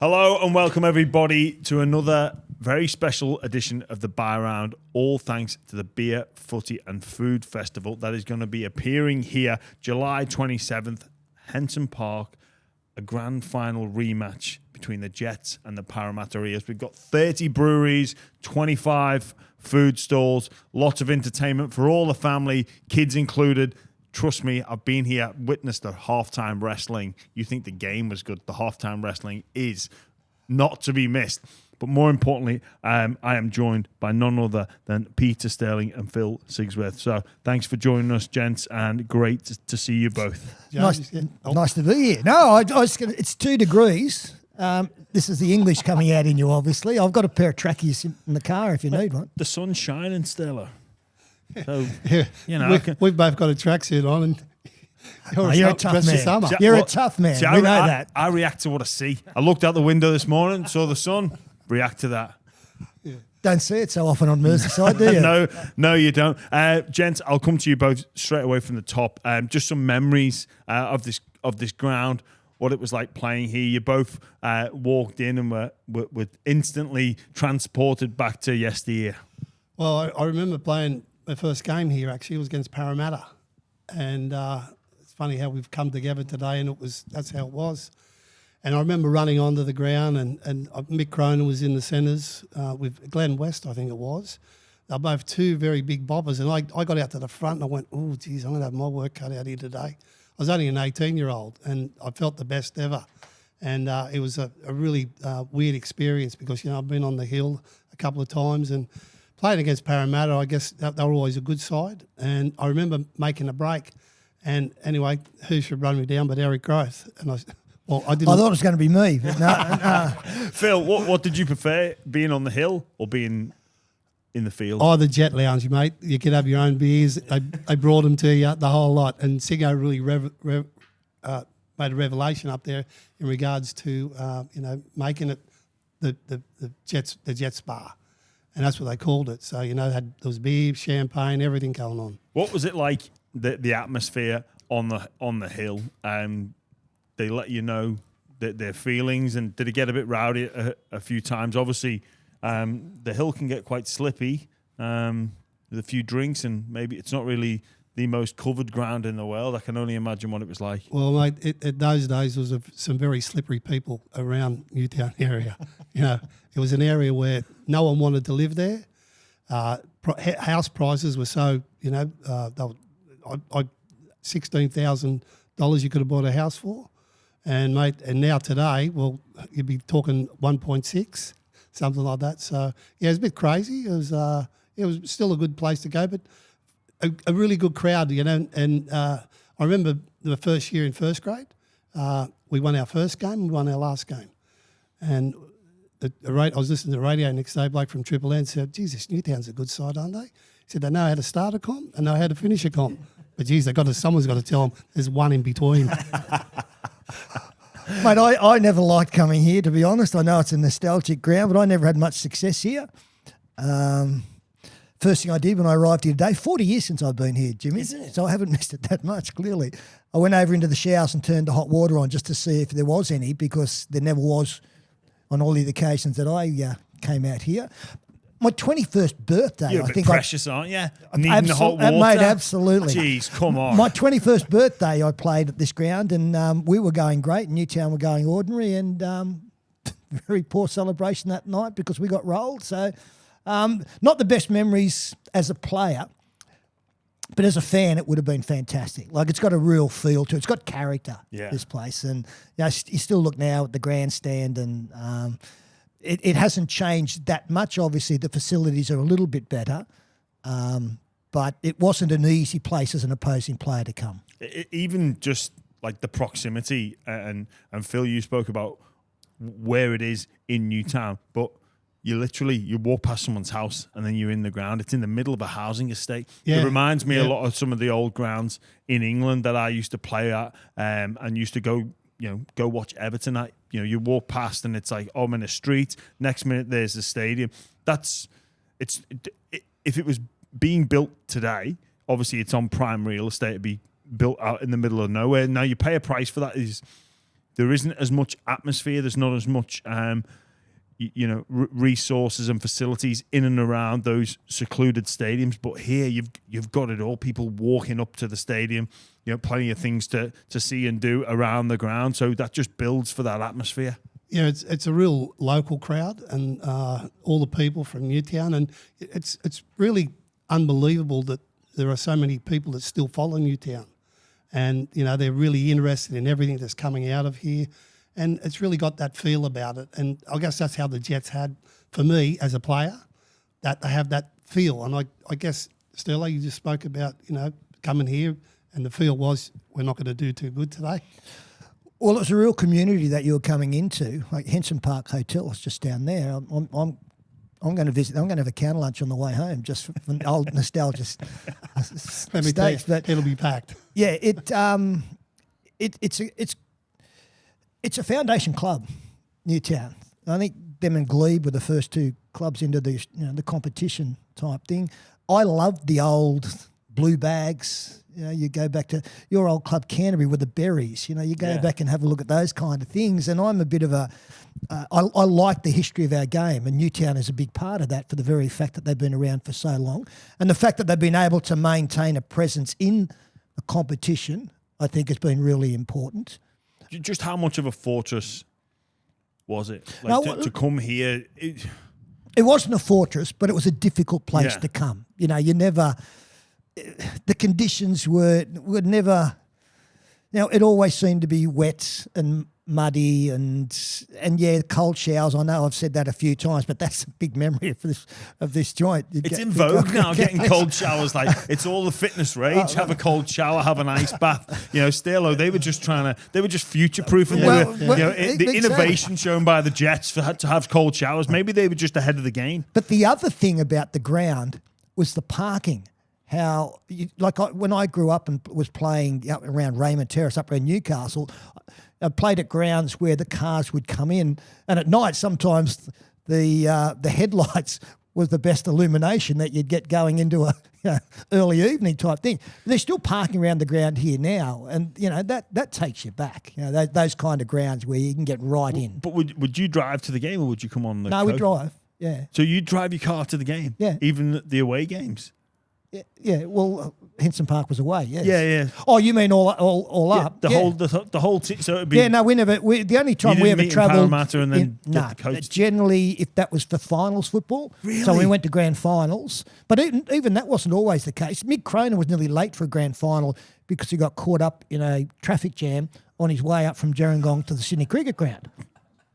Hello and welcome everybody to another very special edition of the Buy Round, all thanks to the Beer Footy and Food Festival that is going to be appearing here July 27th, Henson Park, a grand final rematch between the Jets and the Parramatta Eels. We've got 30 breweries, 25 food stalls, lots of entertainment for all the family, kids included. Trust me, I've been here, witnessed the halftime wrestling. You think the game was good. The halftime wrestling is not to be missed. But more importantly, I am joined by none other than Peter Sterling and Phil Sigsworth. So thanks for joining us, gents, and great to see you both. Nice to be here. No, it's 2 degrees. This is the English coming out in you, obviously. I've got a pair of trackies in the car if you need one. The sun's shining, Stella. So, yeah, you know, we've both got a tracksuit on, and you're a tough man. You're a tough man. See, we know that. I react to what I see. I looked out the window this morning, saw the sun, react to that. Yeah. Don't see it so often on Merseyside, do you? No, you don't. Gents, I'll come to you both straight away from the top. Just some memories of this ground, what it was like playing here. You both walked in and were instantly transported back to yesteryear. Well, I remember playing my first game here, actually. It was against Parramatta. And it's funny how we've come together today, and that's how it was. And I remember running onto the ground, and Mick Cronin was in the centres with Glenn West, I think it was. They're both two very big bobbers. And I got out to the front and I went, oh, geez, I'm going to have my work cut out here today. I was only an 18-year-old, and I felt the best ever. And it was a really weird experience because, I've been on the hill a couple of times, and playing against Parramatta, I guess they were always a good side. And I remember making a break. And anyway, who should run me down but Eric Groth? And I thought it was going to be me. But no. Phil, what did you prefer, being on the hill or being in the field? Oh, the Jet Lounge, mate. You could have your own beers. They brought them to you, the whole lot. And Siggo really made a revelation up there in regards to, making it the Jets bar. And that's what they called it. So, there was beer, champagne, everything going on. What was it like, the atmosphere on the hill? They let you know their feelings, and did it get a bit rowdy a few times? Obviously, the hill can get quite slippy with a few drinks, and maybe it's not really the most covered ground in the world. I can only imagine what it was like. Well, mate, at those days there was some very slippery people around Newtown area. It was an area where no one wanted to live there. House prices were so, $16,000 you could have bought a house for. And, mate, and now today, well, you'd be talking 1.6, something like that. So, yeah, it was a bit crazy. It was still a good place to go, but a really good crowd, And I remember the first year in first grade, we won our first game, we won our last game. And I was listening to the radio next day, bloke from Triple N said, Jesus, Newtown's a good side, aren't they? He said, they know how to start a comp and know how to finish a comp. But, geez, someone's got to tell them there's one in between. Mate, I never liked coming here, to be honest. I know it's a nostalgic ground, but I never had much success here. First thing I did when I arrived here today, 40 years since I've been here, Jimmy, so I haven't missed it that much, clearly. I went over into the showers and turned the hot water on just to see if there was any, because there never was on all the occasions that I came out here. My 21st birthday, You're a bit precious, aren't you? Needing the hot water. Mate, absolutely. Jeez, come on. My 21st birthday, I played at this ground, and we were going great. Newtown were going ordinary, and very poor celebration that night because we got rolled. So not the best memories as a player, but as a fan, it would have been fantastic. Like, it's got a real feel to it. It's got character, this place. And you still look now at the grandstand, and it hasn't changed that much. Obviously, the facilities are a little bit better, but it wasn't an easy place as an opposing player to come. Even just like the proximity, and Phil, you spoke about where it is in Newtown, but you walk past someone's house and then you're in the ground. It's in the middle of a housing estate. Yeah. It reminds me a lot of some of the old grounds in England that I used to play at, and used to go watch Everton at. You walk past and it's like, oh, I'm in a street. Next minute, there's the stadium. If it was being built today, obviously it's on prime real estate. It'd be built out in the middle of nowhere. Now you pay a price for that. there isn't as much atmosphere. There's not as much, resources and facilities in and around those secluded stadiums. But here, you've got it all. People walking up to the stadium, plenty of things to see and do around the ground. So that just builds for that atmosphere. Yeah, it's a real local crowd, and all the people from Newtown, and it's really unbelievable that there are so many people that still follow Newtown, and they're really interested in everything that's coming out of here, and it's really got that feel about it. And I guess that's how the Jets had, for me as a player, that they have that feel. And I guess Sterling, you just spoke about coming here, and the feel was we're not going to do too good today. Well, it was a real community that you were coming into. Like Henson Park Hotel is just down there. I'm going to visit. I'm going to have a counter lunch on the way home, just for old nostalgia Let me tell you, but it'll be packed. Yeah, it's a foundation club, Newtown. I think them and Glebe were the first two clubs into the the competition type thing. I loved the old blue bags. You go back to your old club Canterbury with the berries. You go back and have a look at those kind of things. And I'm a bit of I like the history of our game, and Newtown is a big part of that for the very fact that they've been around for so long. And the fact that they've been able to maintain a presence in a competition, I think has been really important. Just how much of a fortress was it? To come here? It wasn't a fortress, but it was a difficult place to come. You never... The conditions were never, it always seemed to be wet and muddy and cold showers. I know I've said that a few times, but that's a big memory of this joint. It's in vogue now, getting cold showers. Like, it's all the fitness rage. Have a cold shower, have an ice bath. Sterlo, they were just future-proofing. The innovation shown by the Jets to have cold showers. Maybe they were just ahead of the game. But the other thing about the ground was the parking. When I grew up and was playing up around Raymond Terrace, up around Newcastle, I played at grounds where the cars would come in, and at night sometimes the headlights was the best illumination that you'd get going into a early evening type thing. But they're still parking around the ground here now, and that takes you back. Those kind of grounds where you can get right in. But would you drive to the game, or would you come on the? No, we drive. Yeah. So you drive your car to the game. Yeah. Even the away games. Yeah. Well, Henson Park was away. Yes. Yeah. Oh, you mean all up? The whole team. So it'd be. Yeah. No, we never. The only time we ever travelled. Parramatta and then the coach. Generally, if that was for finals football. Really? So we went to grand finals, but even that wasn't always the case. Mick Cronin was nearly late for a grand final because he got caught up in a traffic jam on his way up from Gerringong to the Sydney Cricket Ground.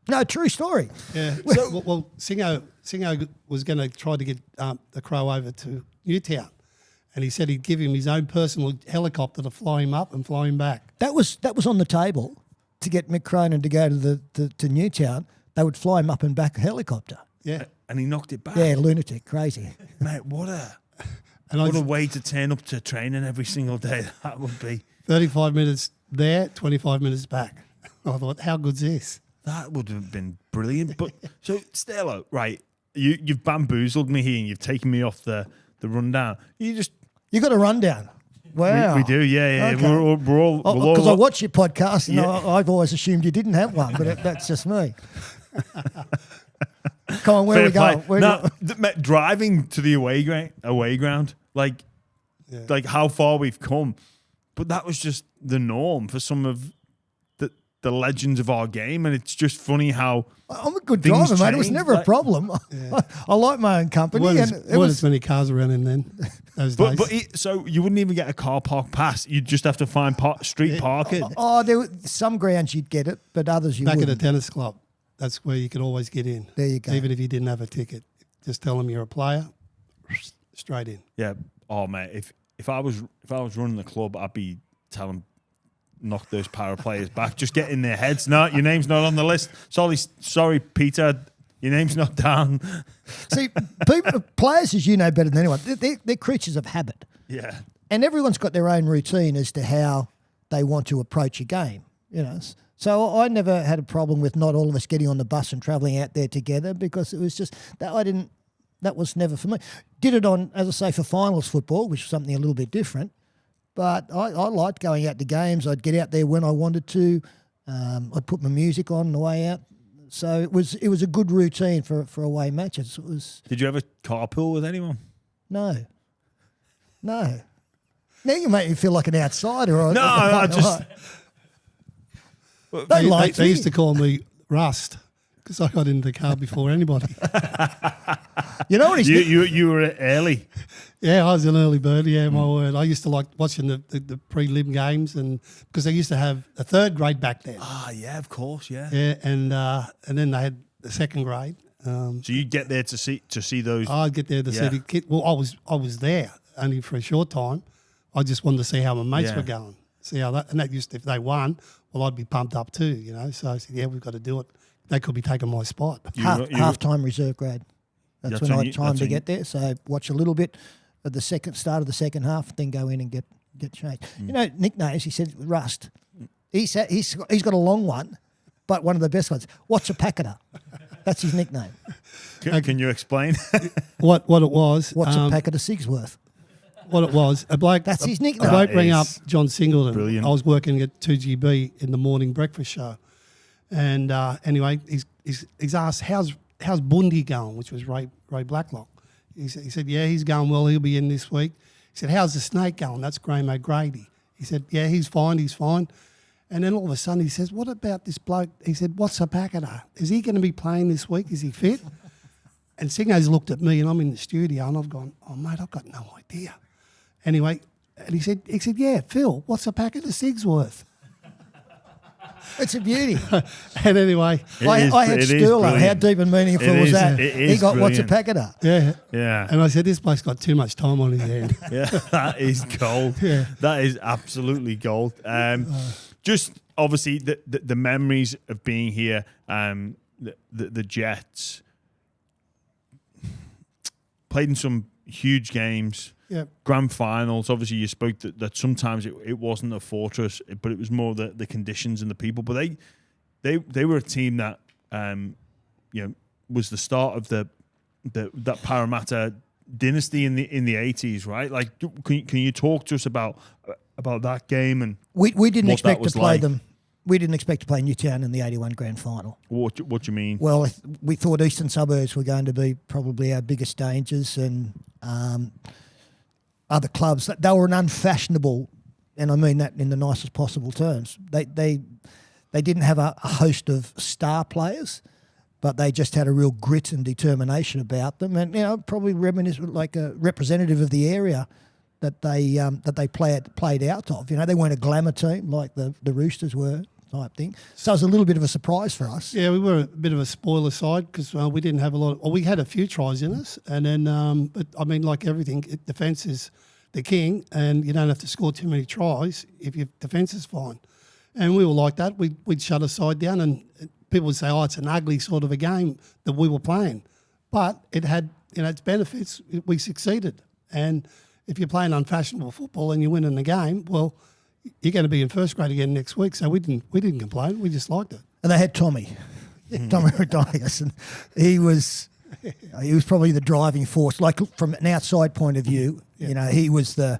No, true story. Yeah. Well, Singo was going to try to get the Crow over to Newtown. And he said he'd give him his own personal helicopter to fly him up and fly him back. That was on the table to get Mick Cronin to go to Newtown. They would fly him up and back a helicopter. Yeah. And he knocked it back. Yeah, lunatic, crazy. Mate, what a way to turn up to training every single day that would be. 35 minutes there, 25 minutes back. I thought, how good's this? That would have been brilliant. But so, Sterlo, right, you've bamboozled me here and you've taken me off the rundown. You got a rundown. Wow. We do, yeah. Okay. We're all because I watch your podcast and I've always assumed you didn't have one, but that's just me. Come on, where are we going? Driving to the away ground, like how far we've come, but that was just the norm for some of the legends of our game, and it's just funny how I'm a good driver, mate. It was never a problem. Yeah. I like my own company. There weren't as many cars around in then those days. So you wouldn't even get a car park pass. You'd just have to find street parking. There were some grounds you'd get it, but others you wouldn't. Back at a tennis club, that's where you could always get in. There you go. Even if you didn't have a ticket, just tell them you're a player, straight in. Yeah. Oh, mate, if I was running the club, I'd be telling knock those para players back. Just get in their heads. No, your name's not on the list. Sorry, Peter. Your name's not down. See, players, as you know better than anyone, they're creatures of habit. Yeah. And everyone's got their own routine as to how they want to approach a game. So I never had a problem with not all of us getting on the bus and travelling out there together because it was just that that was never for me. Did it on, as I say, for finals football, which was something a little bit different. But I liked going out to games. I'd get out there when I wanted to. I'd put my music on the way out. So it was a good routine for away matches. It was. Did you ever carpool with anyone? No. Now you make me feel like an outsider. No, I just. They used to call me Rust because I got into the car before anybody. You know what he's you were early. Yeah, I was an early bird. Yeah, my word. I used to like watching the prelim games, and because they used to have a third grade back then. Ah, yeah, of course, yeah. Yeah, and then they had the second grade. So you get there to see those. I'd get there to see the kid. Well, I was there only for a short time. I just wanted to see how my mates were going. See how that, and that used to, if they won, well, I'd be pumped up too, you know. So I said, yeah, we've got to do it. They could be taking my spot. Half-time reserve grade. That's when I had time to get there. So watch a little bit at the start of the second half, then go in and get changed. You know, nicknames, he said, Rust. He's got a long one, but one of the best ones. What's a packeter? That's his nickname. Can you explain? what it was? What's a packeter Sigsworth? What it was, a bloke. That's his nickname. A bloke rang up John Singleton. Brilliant. I was working at 2GB in the morning breakfast show, and anyway, he's asked how's Bundy going, which was Ray Blacklock. He said, yeah, he's going well. He'll be in this week. He said, how's the snake going? That's Graham O'Grady. He said, yeah, he's fine. And then all of a sudden he says, what about this bloke? He said, what's a packeter? Is he going to be playing this week? Is he fit? And Singo's looked at me, and I'm in the studio, and I've gone, oh mate, I've got no idea. Anyway, and he said, yeah, Phil, what's a packet of Sigsworth? It's a beauty. And anyway, I had Sterling. How deep and meaningful was that? He got what's a packeter. Yeah. Yeah. And I said, this bloke's got too much time on his hand. Yeah, that is gold. Yeah. That is absolutely gold. Just obviously the memories of being here, the Jets played in some huge games. Yeah. Grand finals. Obviously, you spoke that sometimes it wasn't a fortress, but it was more the conditions and the people. But they were a team that was the start of that Parramatta dynasty in the 80s, right? Like, can you talk to us about that game and we didn't expect to play like? them. We didn't expect to play Newtown in the 81 grand final. What do you mean? Well, we thought Eastern Suburbs were going to be probably our biggest dangers, and other clubs, they were an unfashionable, and I mean that in the nicest possible terms. They didn't have a host of star players, but they just had a real grit and determination about them, and probably reminiscent like a representative of the area that they played out of. They weren't a glamour team like the Roosters were, type thing. So it was a little bit of a surprise for us. Yeah, we were a bit of a spoiler side because we didn't have a lot. We had a few tries in us, and then, but I mean, like everything, defence is the king, and you don't have to score too many tries if your defence is fine. And we were like that. We'd shut a side down, and people would say, "Oh, it's an ugly sort of a game that we were playing," but it had its benefits. We succeeded, and if you're playing unfashionable football and you're winning the game, well, you're going to be in first grade again next week. So we didn't complain. We just liked it. And they had Tommy Raudonikis, and he was probably the driving force. Like from an outside point of view, he was the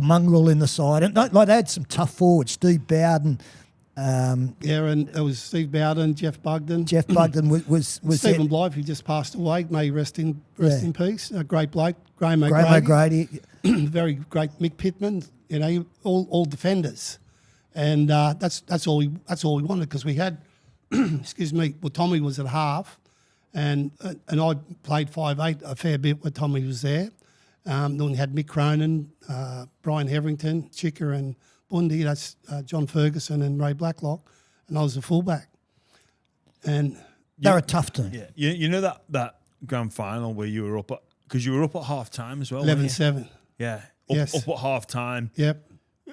mongrel in the side, and like they had some tough forwards. Steve Bowden. And there was Steve Bowden, Jeff Bugden. Jeff Bugden was Stephen Blythe, who just passed away. May he rest in peace. A great bloke. Graham O'Grady. Very great. Mick Pittman. All defenders, and that's all we wanted because we had. Excuse me. Well, Tommy was at half, and I played 5'8" a fair bit when Tommy was there. Then we had Mick Cronin, Brian Heverington, Chicker, and Bundy. That's John Ferguson and Ray Blacklock, and I was a fullback. And they're a tough team. Yeah, you know that grand final where you were up because you were up at half time as well. 11-7. Yeah. Yes. Up at half time. Yep.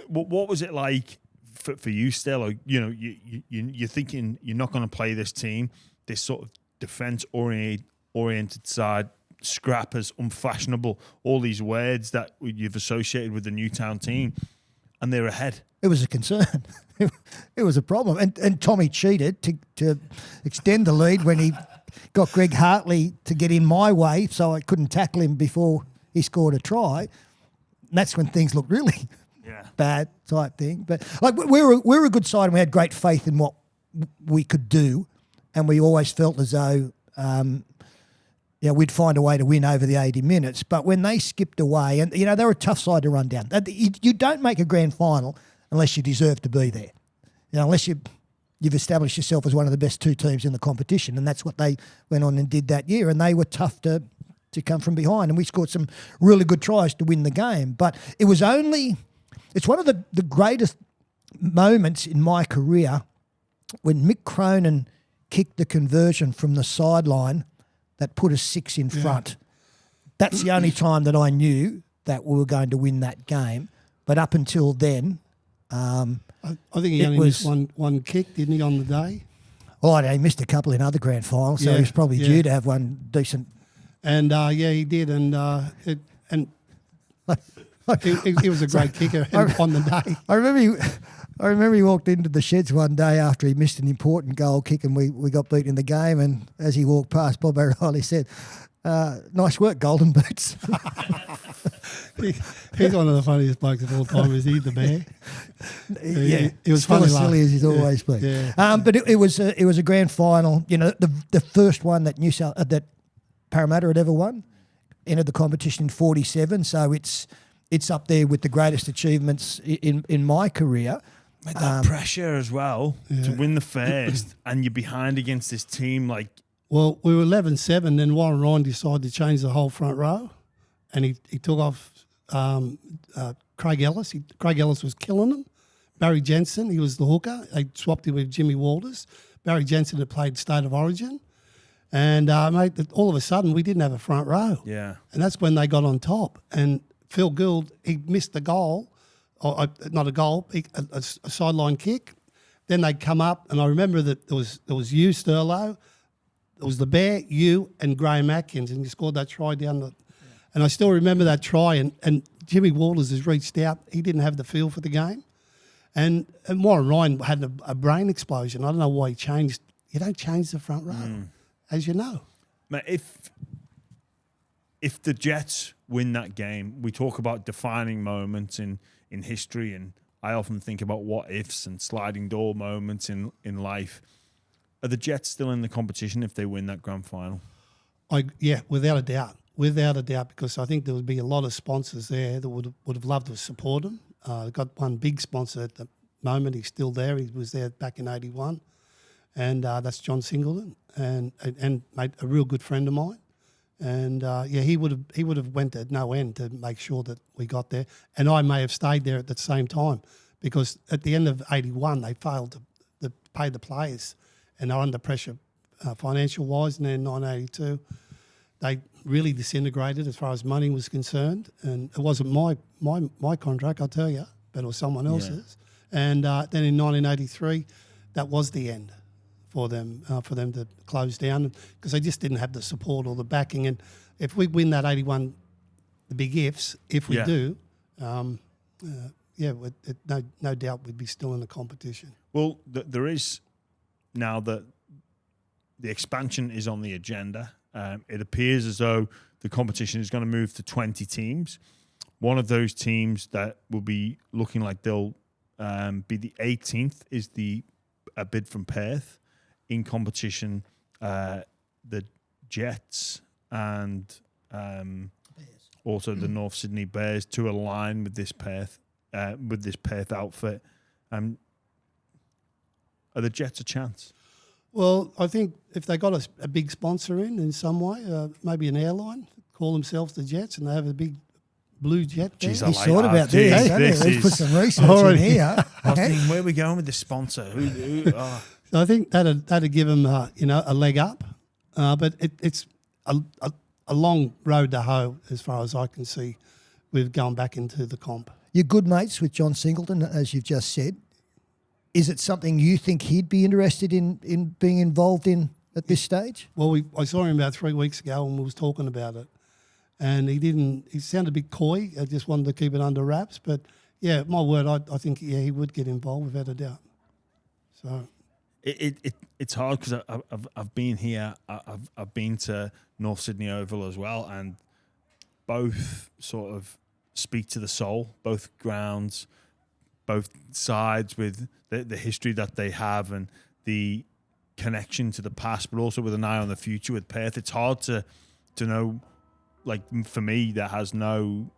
What was it like for you still? You're thinking you're not going to play this team, this sort of defence oriented side, scrappers, unfashionable, all these words that you've associated with the Newtown team, and they're ahead. It was a concern. It was a problem. And Tommy cheated to extend the lead when he got Greg Hartley to get in my way so I couldn't tackle him before he scored a try. And that's when things looked really, bad type thing. But like we were a good side and we had great faith in what we could do, and we always felt as though we'd find a way to win over the 80 minutes. But when they skipped away, and they were a tough side to run down. You don't make a grand final unless you deserve to be there. Unless you've established yourself as one of the best two teams in the competition, and that's what they went on and did that year. And they were tough to come from behind, and we scored some really good tries to win the game. But it's one of the greatest moments in my career when Mick Cronin kicked the conversion from the sideline that put us 6 in front. That's the only time that I knew that we were going to win that game. But up until then, I think he only missed one kick, didn't he, on the day? Well, he missed a couple in other grand finals, so he was probably due to have one decent. And he did, and he was a great kicker on the day. I remember he walked into the sheds one day after he missed an important goal kick, and we got beat in the game. And as he walked past, Bob O'Reilly said, "Nice work, Golden Boots." He's one of the funniest blokes of all time. Is he the bear? He was still funny, as silly as he's always been. Yeah. But it was a grand final. The first one that that Parramatta had ever won. Entered the competition in '47, so it's up there with the greatest achievements in my career. With that pressure as well to win the first, and you're behind against this team like. Well, we were 11-7, then Warren Ryan decided to change the whole front row, and he took off Craig Ellis. Craig Ellis was killing them. Barry Jensen, he was the hooker. They swapped him with Jimmy Walters. Barry Jensen had played State of Origin. And, mate, all of a sudden we didn't have a front row. Yeah. And that's when they got on top. And Phil Gould, he missed the goal, or not a goal, a sideline kick. Then they'd come up, and I remember that there was you, Sterlo, it was the Bear, you, and Graham Atkins, and you scored that try down the... And I still remember that try, and Jimmy Walters has reached out. He didn't have the feel for the game. And Warren Ryan had a brain explosion. I don't know why he changed. You don't change the front row, as you know. Mate, if the Jets win that game, we talk about defining moments in history, and I often think about what ifs and sliding door moments in life. Are the Jets still in the competition if they win that grand final? Yeah, without a doubt. Without a doubt, because I think there would be a lot of sponsors there that would have loved to support them. They've got one big sponsor at the moment. He's still there. He was there back in '81, and that's John Singleton, and mate, a real good friend of mine. And he would have went at no end to make sure that we got there. And I may have stayed there at the same time, because at the end of '81 they failed to pay the players, and they're under pressure financial wise. And then in 1982 they really disintegrated as far as money was concerned, and it wasn't my contract, I'll tell you, but it was someone else's. And then in 1983, that was the end for them to close down, because they just didn't have the support or the backing. And if we win that 81, the big ifs, if we do, no doubt we'd be still in the competition. Well, there is now that the expansion is on the agenda. It appears as though the competition is going to move to 20 teams. One of those teams that will be looking like they'll be the 18th is a bid from Perth. In competition, the Jets and also the North Sydney Bears to align with this Perth outfit. Are the Jets a chance? Well, I think if they got a big sponsor in some way, maybe an airline, call themselves the Jets, and they have a big blue jet there. Jeez, He's thought about this. Let's put some research in here. I was thinking, where are we going with the sponsor? So I think that'd give them a leg up, but it's a long road to hoe as far as I can see with going back into the comp. You're good mates with John Singleton, as you've just said. Is it something you think he'd be interested in being involved in at this stage? Well, I saw him about 3 weeks ago and we was talking about it, and he sounded a bit coy. I just wanted to keep it under wraps, but yeah, my word, I think he would get involved without a doubt. So it's hard because I've been here. I've been to North Sydney Oval as well, and both sort of speak to the soul, both grounds, both sides, with the history that they have and the connection to the past, but also with an eye on the future with Perth. It's hard to know, like for me, that has no,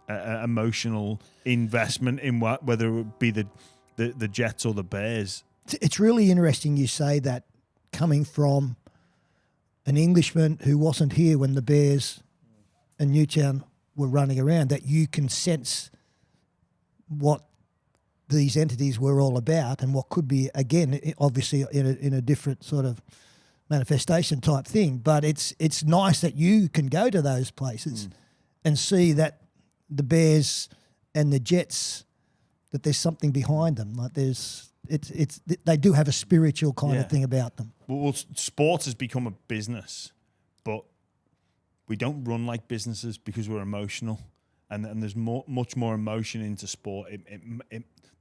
emotional investment in whether it would be the Jets or the Bears. It's really interesting you say that, coming from an Englishman who wasn't here when the Bears and Newtown were running around, that you can sense what these entities were all about and what could be, again, obviously in a different sort of manifestation type thing. But it's nice that you can go to those places and see that the Bears and the Jets, that there's something behind them. Like they do have a spiritual kind of thing about them. Well, sports has become a business, but we don't run like businesses because we're emotional, and there's much more emotion into sport.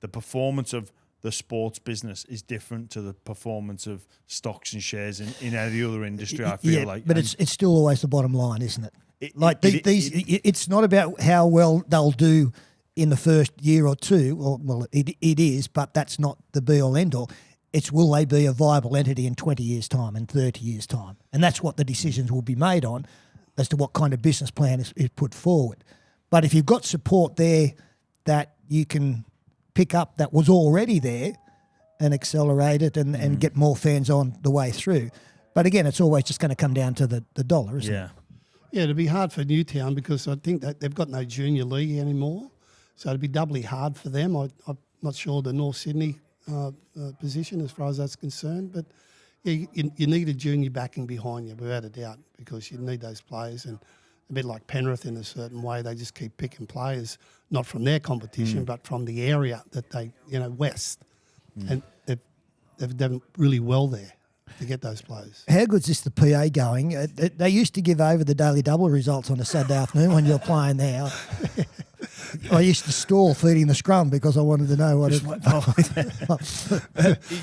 The performance of the sports business is different to the performance of stocks and shares in any other industry. I feel like, but it's still always the bottom line, isn't it? It's not about how well they'll do in the first year or two, or well, it is, but that's not the be-all, end-all. It's will they be a viable entity in 20 years' time and 30 years' time? And that's what the decisions will be made on as to what kind of business plan is put forward. But if you've got support there that you can pick up that was already there and accelerate it and get more fans on the way through. But again, it's always just going to come down to the dollar, isn't it? Yeah, it'd be hard for Newtown because I think that they've got no junior league anymore. So it'd be doubly hard for them. I'm not sure the North Sydney position as far as that's concerned. But yeah, you need a junior backing behind you, without a doubt, because you need those players. And a bit like Penrith in a certain way, they just keep picking players, not from their competition, but from the area that they, west. And they've done really well there to get those players. How good's this, the PA going? They used to give over the daily double results on a Saturday afternoon when you're playing there. I used to stall feeding the scrum because I wanted to know what it was.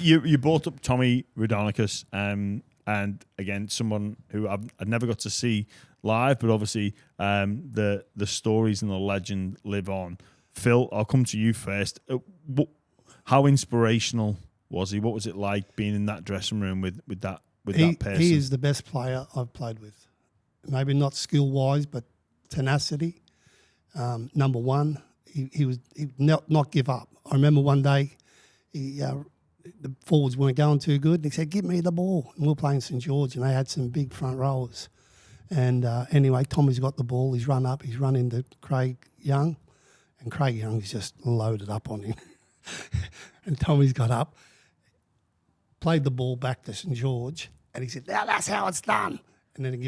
You brought up Tommy Raudonikis, and again, someone who I've never got to see live, but obviously the stories and the legend live on. Phil, I'll come to you first. How inspirational was he? What was it like being in that dressing room with that person? He is the best player I've played with. Maybe not skill-wise, but tenacity. Number one, he would not give up. I remember one day the forwards weren't going too good, and he said, "Give me the ball." And we were playing St George, and they had some big front rowers. And anyway, Tommy's got the ball. He's run up. He's run into Craig Young, and Craig Young's just loaded up on him. And Tommy's got up, played the ball back to St George, and he said, "Now that's how it's done." And then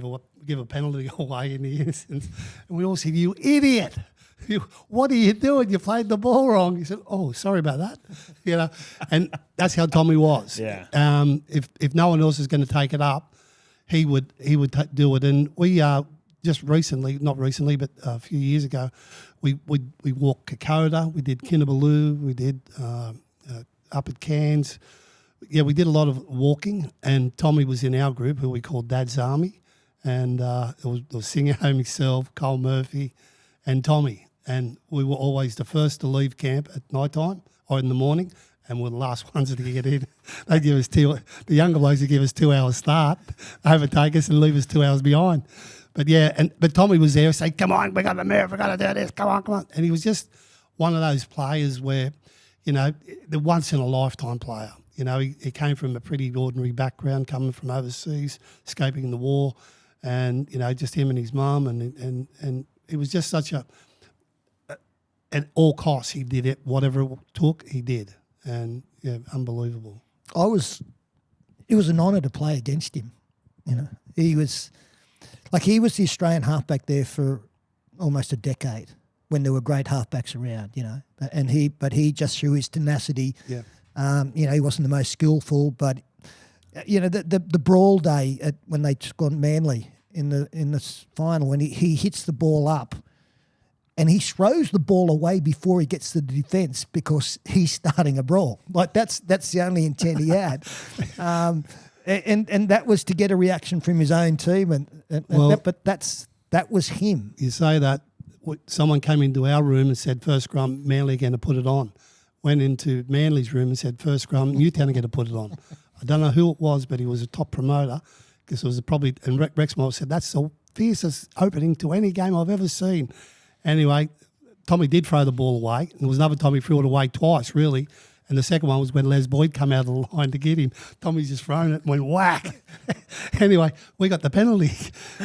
give a penalty away in the instance. And we all said, "You idiot. What are you doing? You played the ball wrong." He said, "Oh, sorry about that." And that's how Tommy was. Yeah. If no one else is going to take it up, he would do it. And we just recently, not recently, but a few years ago, we walked Kokoda, we did Kinabalu, we did up at Cairns. Yeah, we did a lot of walking, and Tommy was in our group, who we called Dad's Army, and it was Singer himself, Cole Murphy, and Tommy, and we were always the first to leave camp at night time or in the morning, and we're the last ones to get in. They give us the younger blokes would give us 2 hours start, overtake us and leave us 2 hours behind. But yeah, but Tommy was there, say, "Come on, we got to move, we got to do this, come on," and he was just one of those players where, the once in a lifetime player. He came from a pretty ordinary background, coming from overseas, escaping the war, and just him and his mum, and it was just such at all costs he did it, whatever it took, he did, and yeah, unbelievable. It was an honour to play against him. He was the Australian halfback there for almost a decade when there were great halfbacks around. And he just through his tenacity. Yeah. He wasn't the most skillful, but the brawl day when they took on Manly in the final, when he hits the ball up, and he throws the ball away before he gets to the defence because he's starting a brawl. Like that's the only intent he had, and that was to get a reaction from his own team, but that was him. You say that someone came into our room and said, first scrum, Manly are going to put it on. Went into Manly's room and said, first scrum, Newtown are going to put it on. I don't know who it was, but he was a top promoter because it was probably, and Rex Moore said, that's the fiercest opening to any game I've ever seen. Anyway, Tommy did throw the ball away. And there was another time he threw it away twice, really. And the second one was when Les Boyd came out of the line to get him. Tommy's just thrown it and went whack. Anyway, we got the penalty.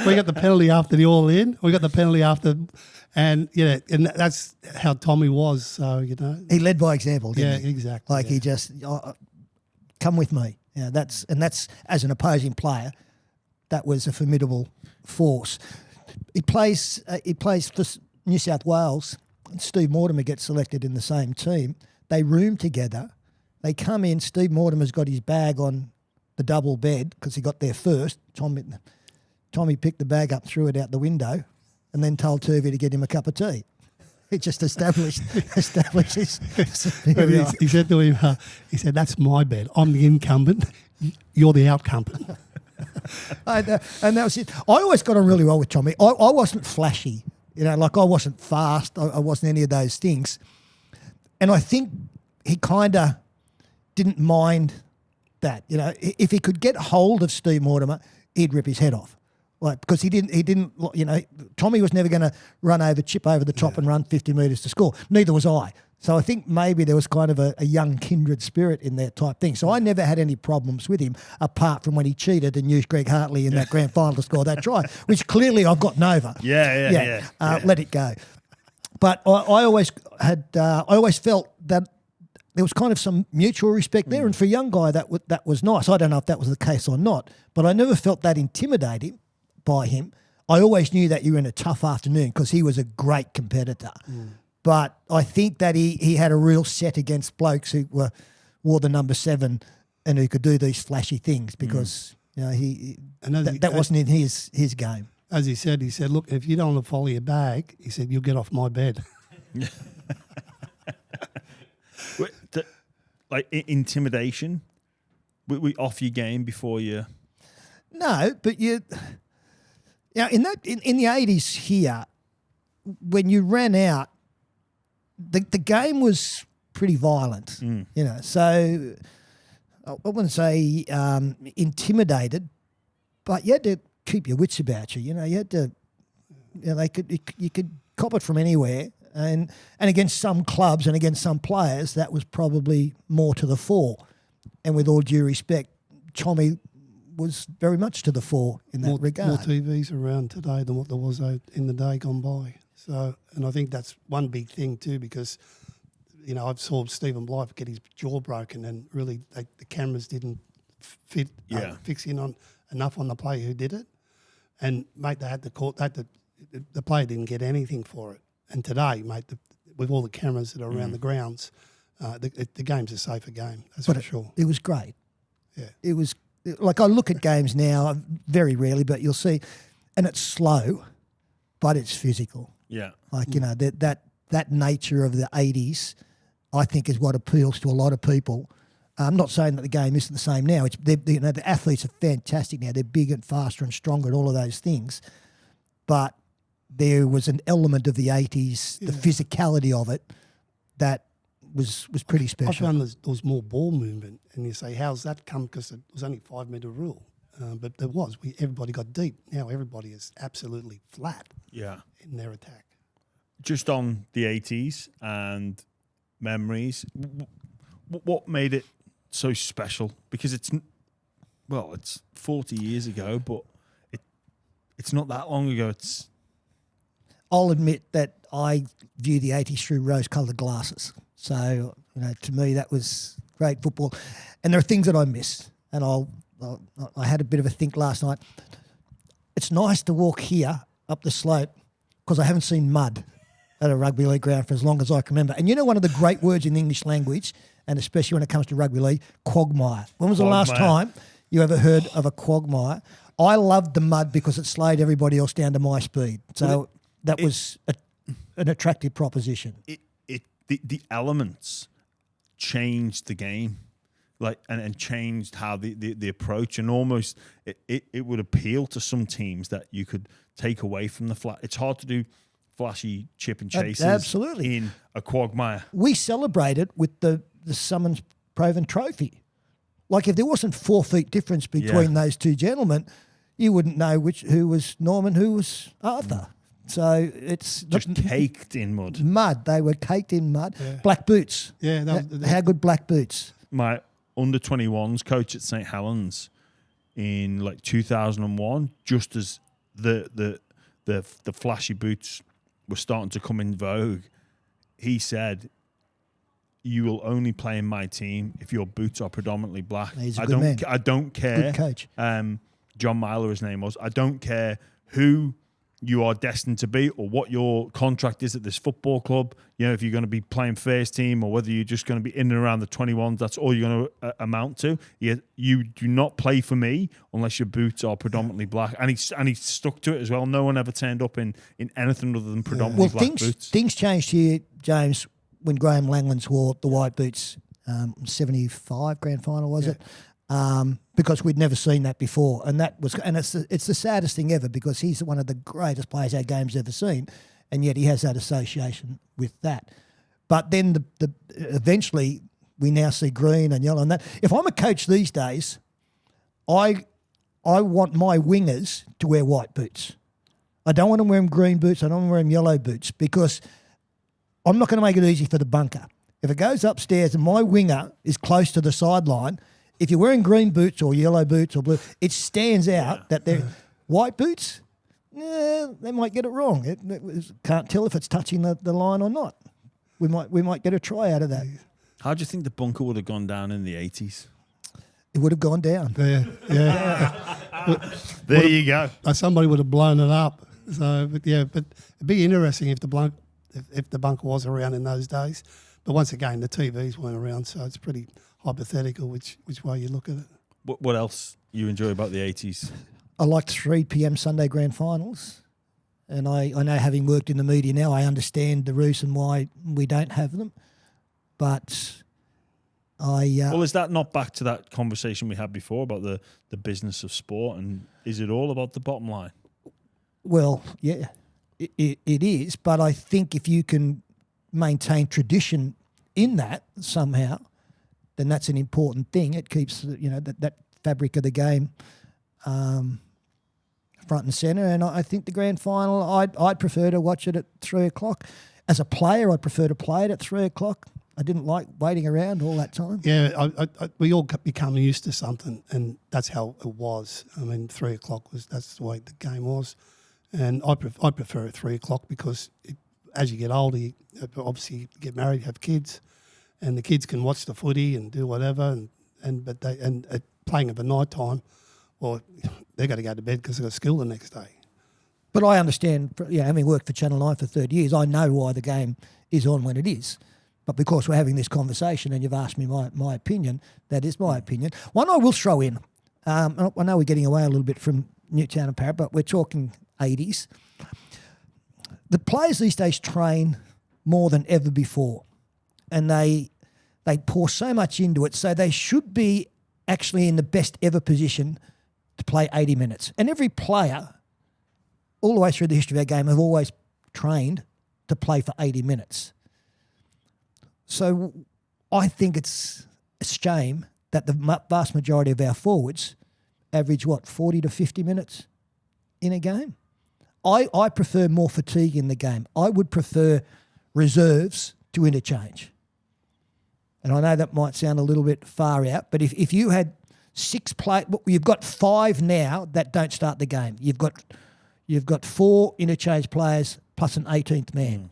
We got the penalty after the all-in. We got the penalty after, and and that's how Tommy was. So he led by example. Didn't he? Exactly. Like he just come with me. That's as an opposing player, that was a formidable force. He plays for New South Wales. And Steve Mortimer gets selected in the same team. They room together. They come in. Steve Mortimer's got his bag on the double bed because he got there first. Tommy picked the bag up, threw it out the window, and then told Turvey to get him a cup of tea. It just established his superiority. He said to him, he said, that's my bed. I'm the incumbent. You're the outcumbent. And that was it. I always got on really well with Tommy. I wasn't flashy. Like I wasn't fast. I wasn't any of those things. And I think he kind of didn't mind that. If he could get hold of Steve Mortimer, he'd rip his head off. Like, because he didn't, Tommy was never going to chip over the top and run 50 metres to score. Neither was I. So I think maybe there was kind of a young kindred spirit in that type thing. So I never had any problems with him, apart from when he cheated and used Greg Hartley in that grand final to score that try, which clearly I've gotten over. Yeah. Let it go. But I always felt that there was kind of some mutual respect there, and for a young guy that was nice. I don't know if that was the case or not, but I never felt that intimidating by him. I always knew that you were in a tough afternoon because he was a great competitor. But I think that he had a real set against blokes who wore the number 7 and who could do these flashy things because that wasn't in his game. As he said, look, if you don't want to follow your bag, he said, you'll get off my bed. Like intimidation? We off your game before you... No, but in the 80s here, when you ran out, the game was pretty violent, So I wouldn't say intimidated, but you had to keep your wits about you. You had to. You could cop it from anywhere, and against some clubs and against some players, that was probably more to the fore. And with all due respect, Tommy was very much to the fore in that regard. More TVs around today than what there was in the day gone by. So, and I think that's one big thing too, because, I've saw Stephen Blythe get his jaw broken and really the cameras didn't fix in on enough on the player who did it. And, mate, they had the court, the player didn't get anything for it. And today, mate, with all the cameras that are around the grounds, the game's a safer game, that's for sure. It was great. Yeah. It was, like I look at games now, very rarely, but you'll see, and it's slow, but it's physical. Yeah. Like, that nature of the 80s, I think, is what appeals to a lot of people. I'm not saying that the game isn't the same now. The athletes are fantastic now. They're big and faster and stronger and all of those things. But there was an element of the 80s, the physicality of it, that was pretty special. I found there was more ball movement, and you say, how's that come? Because it was only 5-metre rule. But there was. Everybody got deep. Now everybody is absolutely flat in their attack. Just on the 80s and memories, what made it so special? Because it's 40 years ago, but it's not that long ago. I'll admit that I view the 80s through rose-coloured glasses. So, to me, that was great football. And there are things that I miss, and I had a bit of a think last night. It's nice to walk here up the slope because I haven't seen mud at a rugby league ground for as long as I can remember. And one of the great words in the English language, and especially when it comes to rugby league, quagmire. When was the last time you ever heard of a quagmire? I loved the mud because it slowed everybody else down to my speed. So that was an attractive proposition. The elements changed the game. And changed how the approach, and almost it would appeal to some teams that you could take away from the flat. It's hard to do flashy chip and chases absolutely. in a quagmire. We celebrated with the Summons Proven Trophy. Like if there wasn't 4 feet difference between those two gentlemen, you wouldn't know who was Norman, who was Arthur. So it's just caked in mud. Mud. They were caked in mud. Yeah. Black boots. Yeah. How good black boots? My under-21s coach at St. Helens in like 2001, just as the flashy boots were starting to come in vogue, he said, "You will only play in my team if your boots are predominantly black." He's a good man. I don't care. Good coach. John Myler, his name was. I don't care who you are destined to be or what your contract is at this football club. You know, if you're going to be playing first team or whether you're just going to be in and around the 21s, that's all you're going to amount to. You do not play for me unless your boots are predominantly black. And he stuck to it as well. No one ever turned up in anything other than predominantly black boots. Things changed here, James, when Graham Langlands wore the white boots. 75 grand final, was it? Because we'd never seen that before, and it's the saddest thing ever because he's one of the greatest players our game's ever seen, and yet he has that association with that. But then eventually we now see green and yellow and that. If I'm a coach these days, I want my wingers to wear white boots. I don't want them wearing green boots. I don't want them wearing yellow boots because I'm not going to make it easy for the bunker. If it goes upstairs and my winger is close to the sideline, if you're wearing green boots or yellow boots or blue, it stands out that they're white boots. They might get it wrong. Can't tell if it's touching the line or not. We might get a try out of that. How do you think the bunker would have gone down in the 80s? It would have gone down. Yeah. There you go. Somebody would have blown it up. So, but it'd be interesting if the bunker was around in those days. But once again, the TVs weren't around, so it's pretty hypothetical which way you look at it. What else you enjoy about the 80s? I liked 3 p.m. Sunday grand finals, and I know having worked in the media now, I understand the reason why we don't have them. But well, is that not back to that conversation we had before about the business of sport, and is it all about the bottom line? Well, yeah, it is, but I think if you can maintain tradition in that somehow, then that's an important thing. It keeps that fabric of the game front and centre. And I think the grand final, I'd prefer to watch it at 3:00. As a player, I'd prefer to play it at 3:00. I didn't like waiting around all that time. Yeah, we all become used to something, and that's how it was. I mean, 3:00 that's the way the game was, and I prefer at 3:00 because as you get older, you obviously get married, have kids, and the kids can watch the footy and do whatever, but playing at the night time, well, they've got to go to bed because they've got school the next day. But I understand, having worked for Channel 9 for 30 years, I know why the game is on when it is. But because we're having this conversation and you've asked me my opinion, that is my opinion. One I will throw in, I know we're getting away a little bit from Newtown and Parramatta, but we're talking 80s. The players these days train more than ever before, and they pour so much into it, so they should be actually in the best ever position to play 80 minutes. And every player, all the way through the history of our game, have always trained to play for 80 minutes. So I think it's a shame that the vast majority of our forwards average, 40 to 50 minutes in a game? I prefer more fatigue in the game. I would prefer reserves to interchange. And I know that might sound a little bit far out, but if you had 6 you've got 5 now that don't start the game. You've got 4 interchange players plus an 18th man.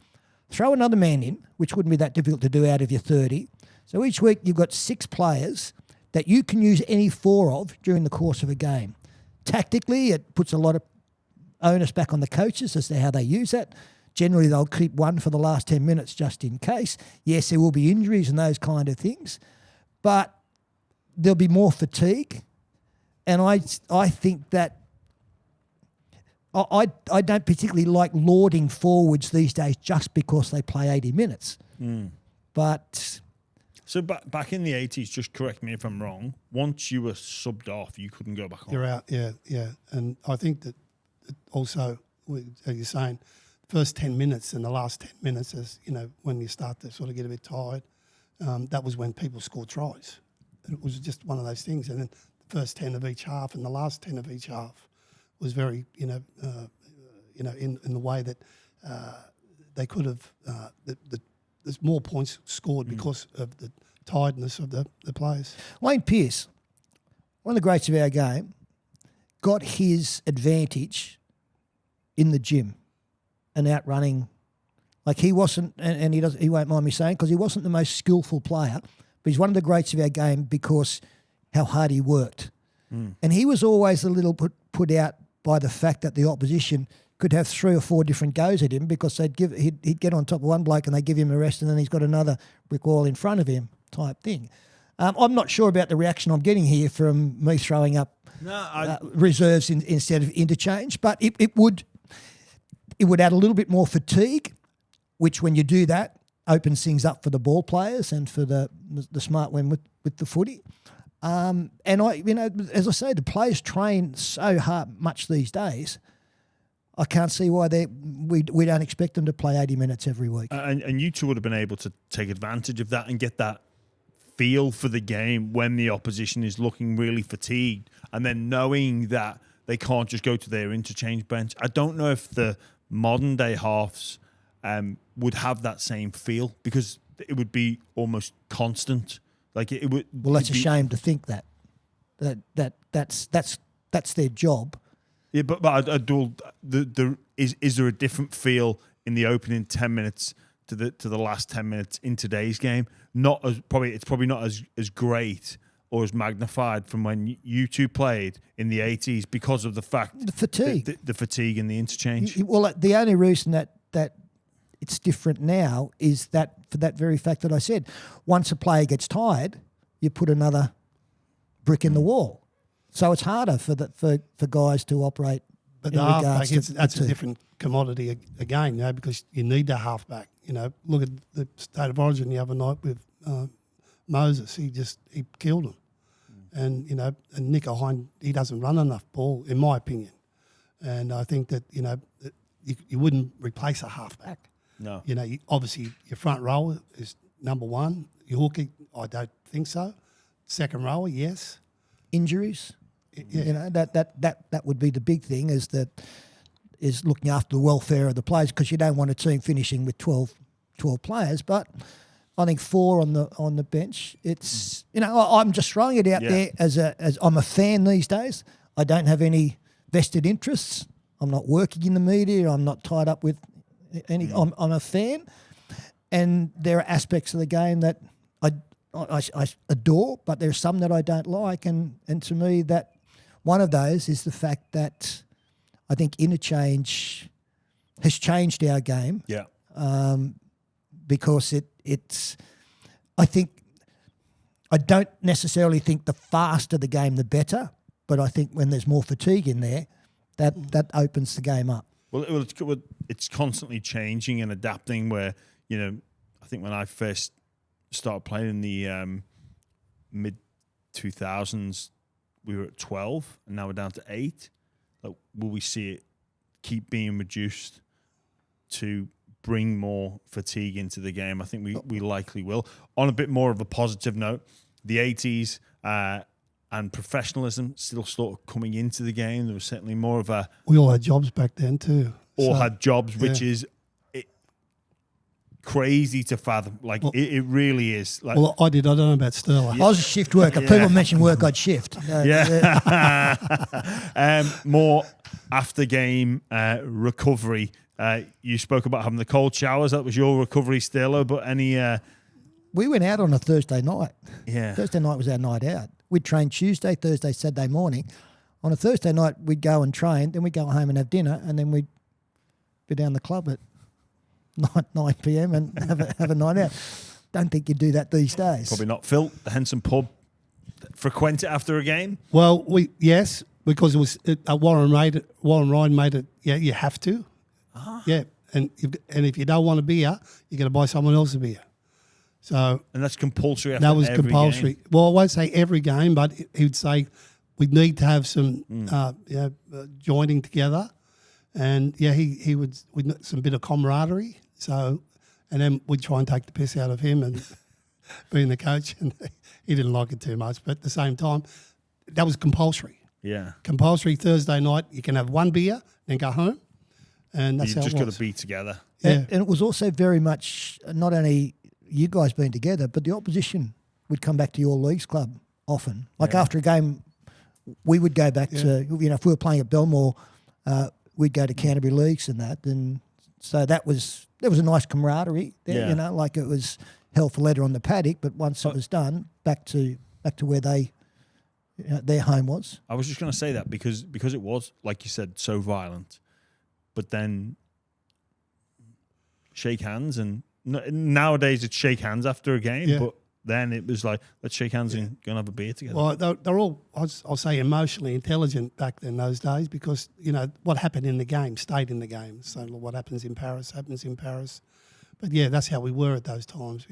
Throw another man in, which wouldn't be that difficult to do out of your 30. So each week you've got 6 players that you can use any 4 of during the course of a game. Tactically, it puts a lot of onus back on the coaches as to how they use that. Generally, they'll keep 1 for the last 10 minutes just in case. Yes, there will be injuries and those kind of things, but there'll be more fatigue. And I think that I don't particularly like lauding forwards these days just because they play 80 minutes. But so back in the 80s, just correct me if I'm wrong, once you were subbed off, you couldn't go back on. You're out, yeah. And I think that also, as you're saying, first 10 minutes and the last 10 minutes, as you know, when you start to sort of get a bit tired, that was when people scored tries. It was just one of those things. And then the first 10 of each half and the last 10 of each half was very, in the way that they could have. There's more points scored because of the tiredness of the players. Wayne Pearce, one of the greats of our game, got his advantage in the gym and outrunning. Like he wasn't, and he won't mind me saying, because he wasn't the most skillful player, but he's one of the greats of our game because how hard he worked. And he was always a little put out by the fact that the opposition could have 3 or 4 different goes at him because he'd get on top of one bloke and they give him a rest and then he's got another brick wall in front of him type thing. I'm not sure about the reaction I'm getting here from me throwing up reserves instead of interchange, but it would add a little bit more fatigue, which when you do that opens things up for the ball players and for the smart one with the footy. And as I say, the players train so much these days. I can't see why we don't expect them to play 80 minutes every week. And you two would have been able to take advantage of that and get that feel for the game when the opposition is looking really fatigued, and then knowing that they can't just go to their interchange bench. I don't know if the modern day halves would have that same feel because it would be almost constant. Like it would. Well, that's a shame to think that's their job. Yeah, but is there a different feel in the opening 10 minutes to the last 10 minutes in today's game? It's probably not as great or as magnified from when you two played in the 80s because of the fact the fatigue, the fatigue and the interchange. Well, the only reason that it's different now is that for that very fact that I said, once a player gets tired, you put another brick in the wall. So it's harder for guys to operate. But in the regards halfback, to that's a different commodity again, because you need the halfback. Look at the State of Origin the other night with Moses. He killed him. And, and Nico Hine, he doesn't run enough ball, in my opinion. And I think that, you wouldn't replace a halfback. No. Obviously your front rower is number one. Your hooker, I don't think so. Second rower, yes. Injuries, yeah. That would be the big thing is looking after the welfare of the players, because you don't want a team finishing with 12 players. But I think 4 on the bench. It's I'm just throwing it out there as I'm a fan these days. I don't have any vested interests. I'm not working in the media. I'm not tied up with any. I'm a fan, and there are aspects of the game that I adore, but there's some that I don't like, and to me that one of those is the fact that I think interchange has changed our game. Yeah. Because it's I don't necessarily think the faster the game the better, but I think when there's more fatigue in there, that opens the game up. Well, it's constantly changing and adapting. Where I think when I first started playing in the mid 2000s, we were at 12, and now we're down to 8. Like, will we see it keep being reduced to bring more fatigue into the game? I think we likely will. On a bit more of a positive note, the 80s and professionalism still sort of coming into the game. There was certainly more of a... We all had jobs back then too. All had jobs, which is crazy to fathom. Like, it really is. Like, well, I don't know about Sterling. I was a shift worker. People mention work, I'd shift. More after game recovery. You spoke about having the cold showers. That was your recovery, Sterlo. But any... We went out on a Thursday night. Yeah. Thursday night was our night out. We'd train Tuesday, Thursday, Saturday morning. On a Thursday night, we'd go and train. Then we'd go home and have dinner. And then we'd be down the club at 9 p.m. and have a night out. Don't think you'd do that these days. Probably not. Phil, the Henson pub, frequent it after a game? Well, yes, because it was Warren Ryan made it. Yeah, you have to. Yeah, and if you don't want a beer, you're going to buy someone else a beer. So and that's compulsory. After that was every compulsory. Game. Well, I won't say every game, but he would say we need to have some joining together. And yeah, he would with some bit of camaraderie. So, and then we'd try and take the piss out of him and being the coach, and he didn't like it too much. But at the same time, that was compulsory. Yeah. Compulsory Thursday night. You can have one beer, then go home, and that's You how just it got was. to be together. Yeah. And it was also very much not only you guys being together, but the opposition would come back to your leagues club often. Like after a game, we would go back to, if we were playing at Belmore, we'd go to Canterbury Leagues and that. And so there was a nice camaraderie there, like it was hell for leather on the paddock, but once it was done, back to where they, their home was. I was just going to say that because it was, like you said, so violent. But then shake hands, and nowadays it's shake hands after a game, but then it was like, let's shake hands and go and have a beer together. Well, they're all, I'll say, emotionally intelligent back then, those days, because, what happened in the game stayed in the game. So what happens in Paris happens in Paris. But, yeah, that's how we were at those times,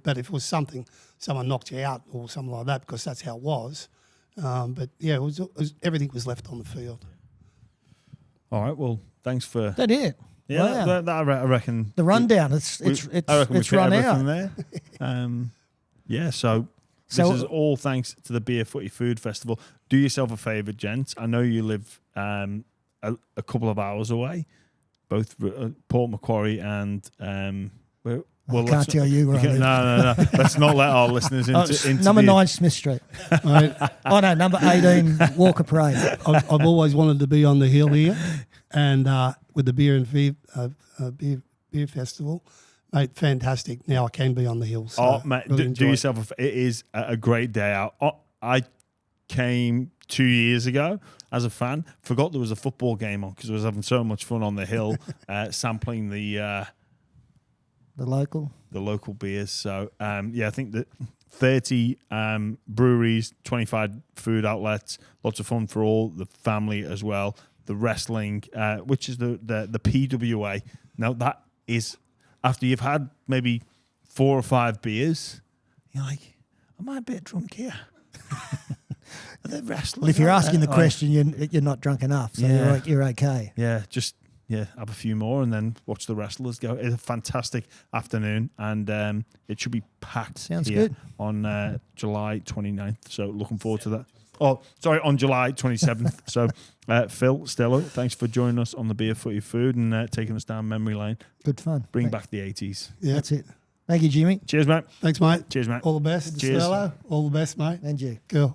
But if it was someone knocked you out or something like that, because that's how it was. But, yeah, it was everything was left on the field. All right, well, thanks for... That it. Yeah, Wow. that I reckon... The rundown, it's I reckon it's we run fit out. everything there. Yeah, so this is all thanks to the Beer Footy Food Festival. Do yourself a favour, gents. I know you live a couple of hours away, both Port Macquarie and... I can't tell you where I live. No. Let's not let our listeners into number 9 Smith Street. Oh, no, number 18 Walker Parade. I've always wanted to be on the hill here, and with the Beer and Beer Festival, mate, fantastic. Now I can be on the hill. So mate, really do yourself it is a great day out. I came 2 years ago as a fan, forgot there was a football game on because I was having so much fun on the hill, sampling the local beers. So I think that 30 breweries, 25 food outlets, lots of fun for all the family as well. The wrestling, which is the PWA. Now that is after you've had maybe 4 or 5 beers, you're like, am I a bit drunk here? The wrestling. Well, if you're asking the question, you're not drunk enough, so you're okay. Yeah, just have a few more and then watch the wrestlers go. It's a fantastic afternoon, and it should be packed. Sounds here good. On July 29th. So looking forward to that. Oh, sorry, on July 27th. So Phil, Stella, thanks for joining us on the Beer Footy Food and taking us down memory lane. Good fun. Bring back the 80s. Yeah. That's it. Thank you, Jimmy. Cheers, mate. Thanks, mate. Cheers, mate. All the best. Cheers. Stella, all the best, mate. And you. Cool.